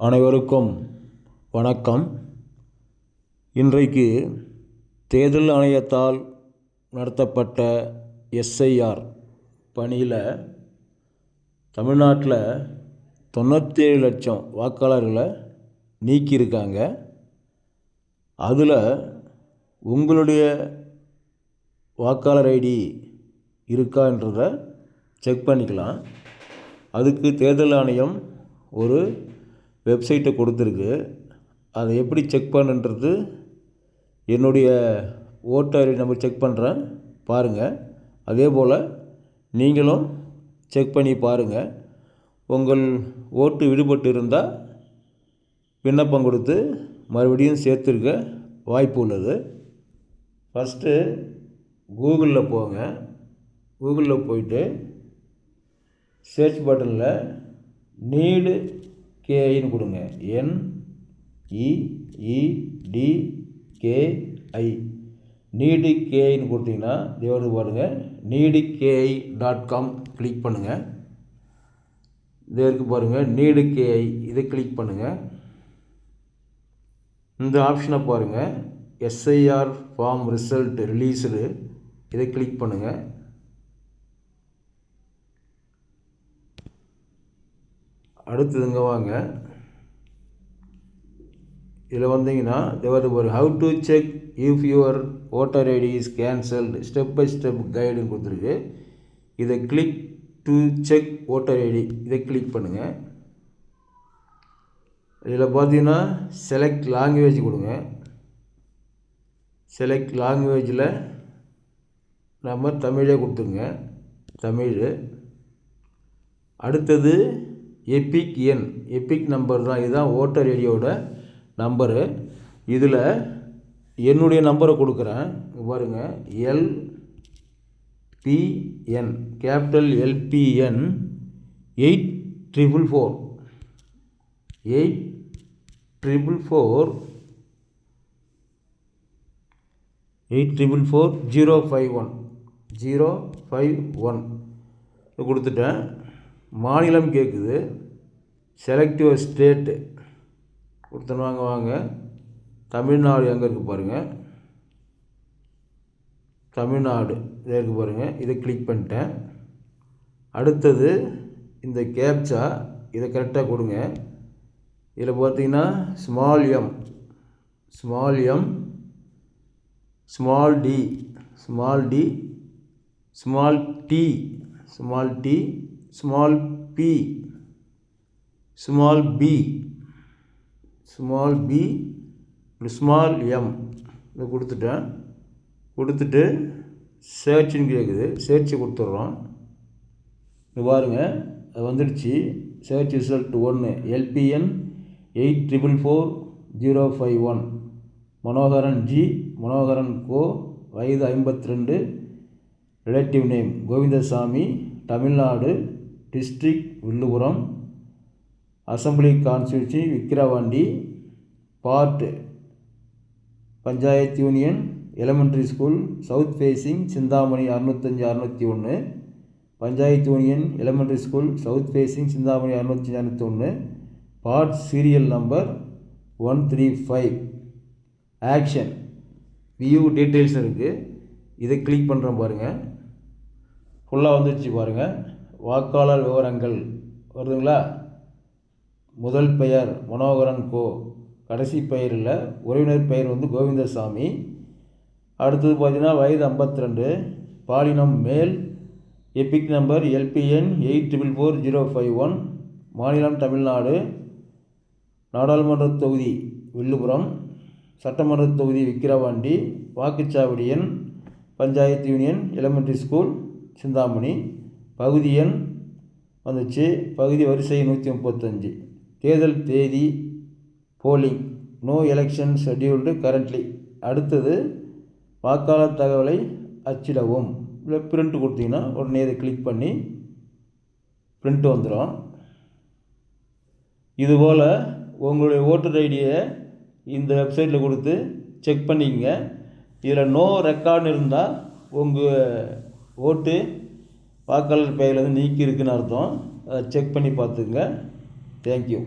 அனைவருக்கும் வணக்கம். இன்றைக்கு தேர்தல் ஆணையத்தால் நடத்தப்பட்ட எஸ்ஐஆர் பணியில் தமிழ்நாட்டில் 97 லட்சம் வாக்காளர்களை நீக்கியிருக்காங்க. அதில் உங்களுடைய வாக்காளர் ஐடி இருக்கான்றதை செக் பண்ணிக்கலாம். அதுக்கு தேர்தல் ஆணையம் ஒரு வெப்சைட்டை கொடுத்துருக்கு. அதை எப்படி செக் பண்ணுன்றது என்னுடைய ஓட்டர் ஐடி நம்பர் செக் பண்ணுறேன், பாருங்கள். அதே போல் நீங்களும் செக் பண்ணி பாருங்கள். உங்கள் ஓட்டு விடுபட்டு இருந்தால் விண்ணப்பம் கொடுத்து மறுபடியும் சேர்த்துருக்க வாய்ப்பு உள்ளது. ஃபஸ்ட்டு கூகுளில் போங்க. கூகுளில் போயிட்டு சர்ச் பட்டனில் நீடு கேஐன்னு கொடுங்க. NEEDKI நீடு கேஐன்னு கொடுத்தீங்கன்னா தேவது பாருங்கள். needki.com கிளிக் பண்ணுங்கள். இதே இருக்குது பாருங்கள், நீடு கேஐ. இதை கிளிக் பண்ணுங்கள். இந்த ஆப்ஷனை பாருங்கள், எஸ்ஐஆர் ஃபார்ம் ரிசல்ட் ரிலீஸ்டு. இதை கிளிக் பண்ணுங்கள். அடுத்ததுங்க வாங்க, இதில் வந்தீங்கன்னா ஒரு how to check if your voter ID is cancelled step by step கைடுன்னு கொடுத்துருக்கு. இதை click to check voter ID. இதை கிளிக் பண்ணுங்கள். இதில் பார்த்தீங்கன்னா செலக்ட் லாங்குவேஜ் கொடுங்க. செலக்ட் லாங்குவேஜில் நம்ம தமிழே கொடுத்துருங்க, தமிழ். அடுத்தது எபிக் எண், எபிக் நம்பர் தான். இதுதான் ஓட்டர் ஐடியோட நம்பரு. இதில் என்னுடைய நம்பரை கொடுக்குறேன் பாருங்கள். LPN கேபிட்டல் LPN 8444 051 கொடுத்துட்டேன். மாநிலம் கேட்குது. செலக்ட் யுவர் ஸ்டேட்டு கொடுத்துன்னு வாங்க. தமிழ்நாடு எங்கே இருக்குது பாருங்கள், தமிழ்நாடு இதை இருக்குது பாருங்கள். இதை கிளிக் பண்ணிட்டேன். அடுத்தது இந்த கேப்சா, இதை கரெக்டாக கொடுங்க. இதில் பார்த்தீங்கன்னா small M, small D, small D, small B, small B, small M. இதை கொடுத்துட்டு சர்ச்சுன்னு கேட்குது. சர்ச்சு கொடுத்துட்றோம். இது பாருங்கள், அது வந்துடுச்சு. Search result 1 LPN 844051 Manoharan G, Manoharan கோ, வயது 52, relative name Govindasamy, Tamil Nadu, district Villupuram, assembly constituency Vikravandi, part panchayat union, elementary school, south facing, Chintamani 605-601, panchayat union elementary school, south facing, Chintamani 605-601, part serial number 135. Action view details இருக்குது. இதை கிளிக் பண்ணுறோம் பாருங்கள். ஃபுல்லாக வந்துடுச்சு பாருங்கள். வாக்காளர் விவரங்கள் வருதுங்களா? முதல் பெயர் மனோகரன் கோ, கடைசி பெயர் இல்லை, உறவினர் பெயர் கோவிந்தசாமி. அடுத்தது பார்த்தீங்கன்னா வயது 52, பாலினம் மேல், எபிக் நம்பர் LPN 844051, மாநிலம் தமிழ்நாடு, நாடாளுமன்ற தொகுதி வில்லுபுரம், சட்டமன்ற தொகுதி விக்கிரவாண்டி, வாக்குச்சாவடி எண் panchayat union elementary school Chintamani, பகுதி எண் வந்துச்சு, பகுதி வரிசை 135, தேர்தல் தேதி polling, no election scheduled currently. அடுத்தது வாக்காளர் தகவலை அச்சிடவும். இல்லை பிரிண்ட் கொடுத்தீங்கன்னா உடனே இதை கிளிக் பண்ணி பிரிண்ட் வந்துடும். இதுபோல் உங்களுடைய ஓட்டர் ஐடியை இந்த வெப்சைட்டில் கொடுத்து செக் பண்ணிக்கங்க. இதில் நோ ரெக்கார்டு இருந்தால் உங்கள் ஓட்டு வாக்காளர் பெயரில் நீக்கி இருக்குன்னு அர்த்தம். அதை செக் பண்ணி பார்த்துக்குங்க. தேங்க்யூ.